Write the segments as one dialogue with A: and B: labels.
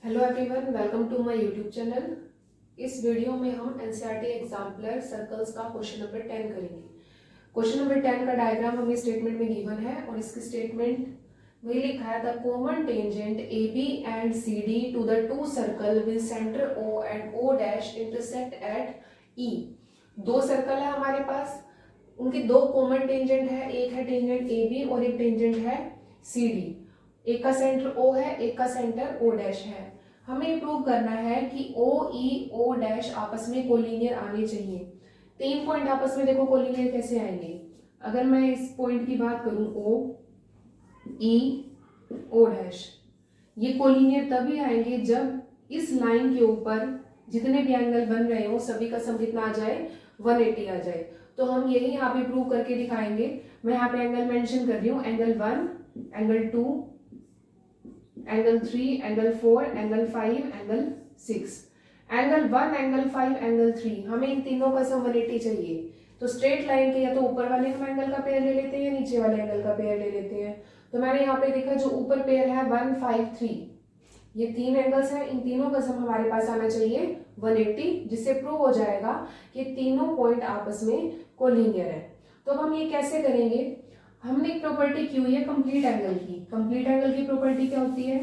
A: Hello everyone, welcome to my YouTube channel. इस video में हम एनसीईआरटी एग्जाम्पलर सर्कल्स का क्वेश्चन नंबर 10 करेंगे। क्वेश्चन नंबर 10 का डायग्राम हमें स्टेटमेंट में गिवन है और इसकी स्टेटमेंट वही लिखा है, the common tangent A B and C D to the two circle with centre O and O dash intersect at E. दो सर्कल है हमारे पास, उनकी दो कॉमन टेंजेंट है, एक है टेंजेंट ए बी और एक टेंजेंट है सी डी। एक का सेंटर O है, एक का सेंटर O डैश है। हमें प्रूव करना है कि OE O डैश आपस में कोलिनियर आने चाहिए। तीन पॉइंट आपस में देखो कोलिनियर कैसे आएंगे। अगर मैं इस पॉइंट की बात करूं OE O डैश, ये कोलिनियर तभी आएंगे जब इस लाइन के ऊपर जितने भी एंगल बन रहे हो सभी का सम कितना आ जाए, 180 आ जाए। तो हम यही यहाँ पे प्रूव करके दिखाएंगे। मैं यहाँ पे एंगल मेंशन कर रही हूँ, angle 1, angle 2, angle 3, angle 4, angle 5, angle 6। Angle 1, angle 5, angle 3, हमें इन तीनों का सम 180 चाहिए। तो स्ट्रेट लाइन के या तो ऊपर वाले हम एंगल का पेयर ले लेते हैं या नीचे वाले एंगल का पेयर ले लेते हैं। तो मैंने यहाँ पे देखा जो ऊपर पेयर है 1, 5, 3, ये तीन एंगल्स हैं, इन तीनों का सम हमारे पास आना चाहिए 180, जिससे प्रूव हो जाएगा कि तीनों पॉइंट आपस में कोलिनियर है। तो अब हम ये कैसे करेंगे, हमने एक प्रॉपर्टी की हुई है कंप्लीट एंगल की। कंप्लीट एंगल की प्रॉपर्टी क्या होती है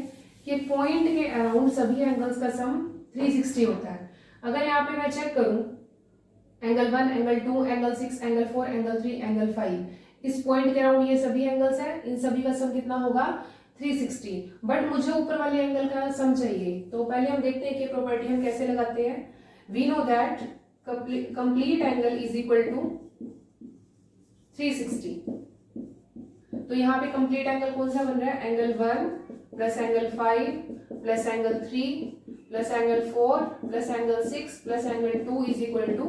A: कि पॉइंट के अराउंड सभी एंगल्स का सम 360 होता है। अगर यहाँ पे मैं चेक करूं, angle 1, angle 2, angle 6, angle 4, angle 3, angle 5, इस पॉइंट के अराउंड ये सभी एंगल्स हैं, इन सभी का सम कितना होगा 360। बट मुझे ऊपर वाले एंगल का सम चाहिए। तो पहले हम देखते हैं कि प्रॉपर्टी हम कैसे लगाते हैं। We know that complete angle is equal to 360। तो यहाँ पे कंप्लीट एंगल कौन सा बन रहा है, angle 1 plus angle 5 plus angle 3 plus angle 4 plus angle 6 plus angle 2 is equal to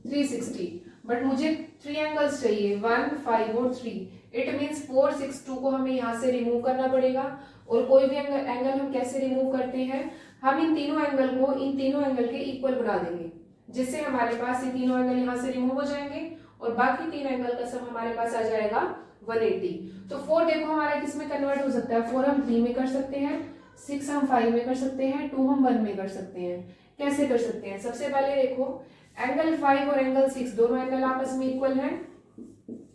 A: 360। But मुझे 3 एंगल्स चाहिए, 1, 5 और 3। इट मीन्स 4, 6, 2 को हमें यहाँ से रिमूव करना पड़ेगा। और कोई भी एंगल हम कैसे रिमूव करते हैं, हम इन तीनों एंगल को इन तीनों एंगल के इक्वल बना देंगे, जिससे हमारे पास ये तीनों एंगल यहाँ से रिमूव हो जाएंगे और बाकी तीन एंगल का सम हमारे पास आ जाएगा 180। तो 4 देखो हमारा किस में कन्वर्ट हो सकता है, 4 हम 3 में कर सकते हैं, 6 हम 5 में कर सकते हैं, 2 हम 1 में कर सकते हैं। कैसे कर सकते हैं, सबसे पहले देखो एंगल 5 और एंगल 6 दोनों एंगल आपस में इक्वल हैं।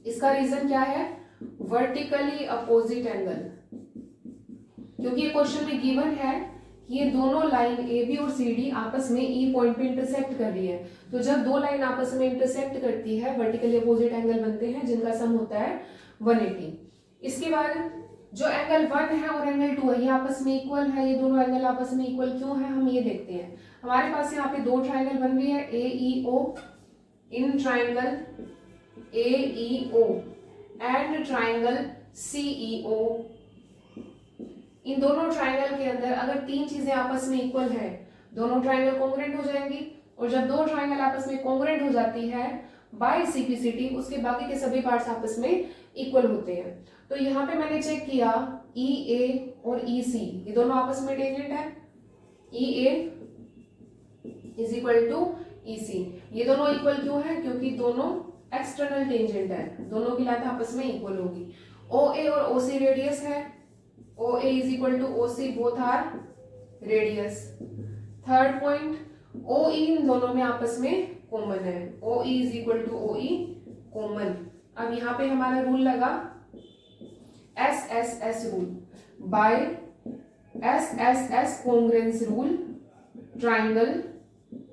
A: इसका रीजन क्या है, वर्टिकली अपोजिट एंगल। क्योंकि ये क्वेश्चन में गिवन है कि ये दोनों लाइन ए बी और सी डी आपस में ई पॉइंट पे इंटरसेक्ट कर रही है। तो जब दो लाइन आपस में इंटरसेक्ट करती है वर्टिकली अपोजिट एंगल बनते हैं, जिनका सम होता है 180। इसके बाद जो एंगल 1 है और एंगल 2 है ये आपस में इक्वल है। ये दोनों एंगल आपस में इक्वल क्यों है, हम ये देखते हैं। हमारे पास यहाँ पे दो ट्राइंगल बन रही है AEO, in triangle AEO and triangle CEO। इन दोनों ट्राइंगल के अंदर अगर तीन चीजें आपस में इक्वल है, दोनों ट्राइंगल कॉन्ग्रुएंट हो जाएंगी। और जब दो ट्राइंगल आपस में कॉन्ग्रुएंट हो जाती है बाय CPCT, उसके बाकी के सभी पार्ट्स आपस में इक्वल होते हैं। तो यहाँ पे मैंने चेक किया EA और EC ये दोनों आपस में टेंजेंट है, EA is equal to EC। ये दोनों इक्वल क्यों है, क्योंकि दोनों एक्सटर्नल टेंजेंट है, दोनों की लाइन आपस में इक्वल होगी। OA और OC रेडियस है, OA is equal to OC, both are radius। Third point OE इन दोनों में आपस में कॉमन है, OE is equal to OE common. अब यहाँ पे हमारा रूल लगा SSS rule. By SSS congruence rule triangle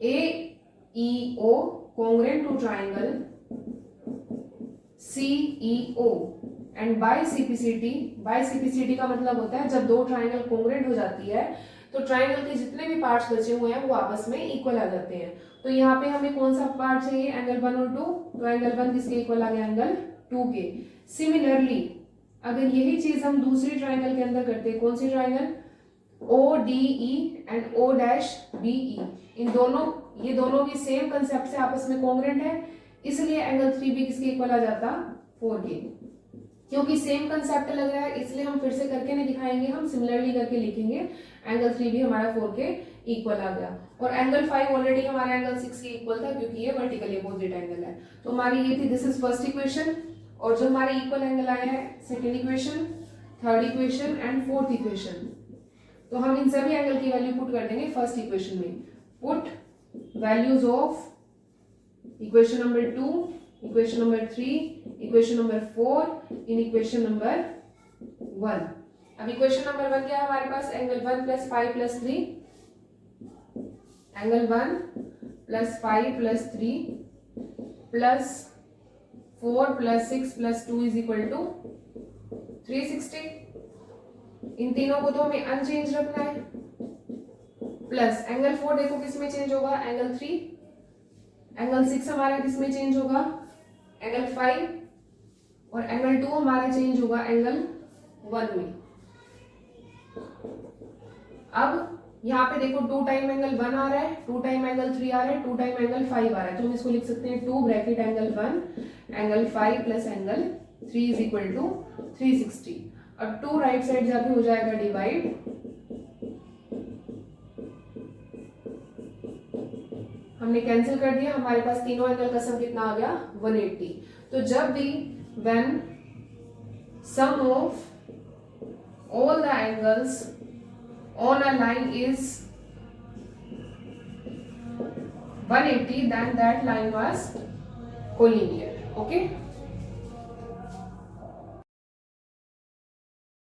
A: AEO congruent to triangle CEO and by CPCT का मतलब होता है जब दो ट्राइंगल कॉन्ग्रुएंट हो जाती है तो ट्राइंगल के जितने भी पार्ट्स बचे हुए हैं वो आपस में इक्वल आ जाते हैं। तो यहाँ पे हमें कौन सा पार्ट चाहिए, एंगल 1 और 2, तो एंगल 1 किसके इक्वल आ गया, एंगल 2 के। सिमिलरली अगर यही चीज हम दूसरी ट्राइंगल के अंदर करते हैं, कौन सी ट्राइंगल, ODE एंड O-BE, इन दोनों ये दोनों भी सेम कंसेप्ट से आपस में कॉन्ग्रुएंट है, इसलिए एंगल 3 भी किसके इक्वल आ जाता, 4 के। क्योंकि सेम कंसेप्ट लग रहा है इसलिए हम फिर से करके नहीं दिखाएंगे, हम सिमिलरली करके लिखेंगे। एंगल 3 भी हमारा 4 के इक्वल आ गया और एंगल 5 ऑलरेडी हमारा एंगल 6 के इक्वल था क्योंकि ये वर्टिकली अपोजिट एंगल है। तो हमारी ये थी, दिस इज फर्स्ट इक्वेशन। और जो हमारे इक्वल एंगल आए हैं, second equation, third equation and fourth equation. तो हम इन सभी एंगल की वैल्यू पुट कर देंगे फर्स्ट इक्वेशन में. Put values of equation number 2, equation number 3, equation number 4 in equation number 1. अब इक्वेशन नंबर 1 क्या है हमारे पास? Angle 1 plus 5 plus 3, angle 1 plus 5 plus 3 plus 4 plus 6 plus 2 is equal to 360. इन तीनों को तो हमें अनचेंज रखना है. प्लस एंगल 4 देखो किस में चेंज होगा? एंगल 3. एंगल 6 हमारा किस में चेंज होगा? एंगल 5. और एंगल 2 हमारा चेंज होगा एंगल 1 में. अब यहाँ पे देखो 2 टाइम एंगल 1 आ रहा है, 2 टाइम एंगल 3 आ रहा है, 2 टाइम एंगल 5 आ रहा है. तो हम इसको लिख सकते हैं 2 bracket angle 1 angle 5 plus angle 3 is equal to 360. अब 2 राइट साइड जाके हो जाएगा डिवाइड. हमने कैंसिल कर दिया. हमारे पास तीनों एंगल का सम कितना आ गया? 180. तो जब भी when sum of all the angles on a line is 180, then that line was collinear. Okay.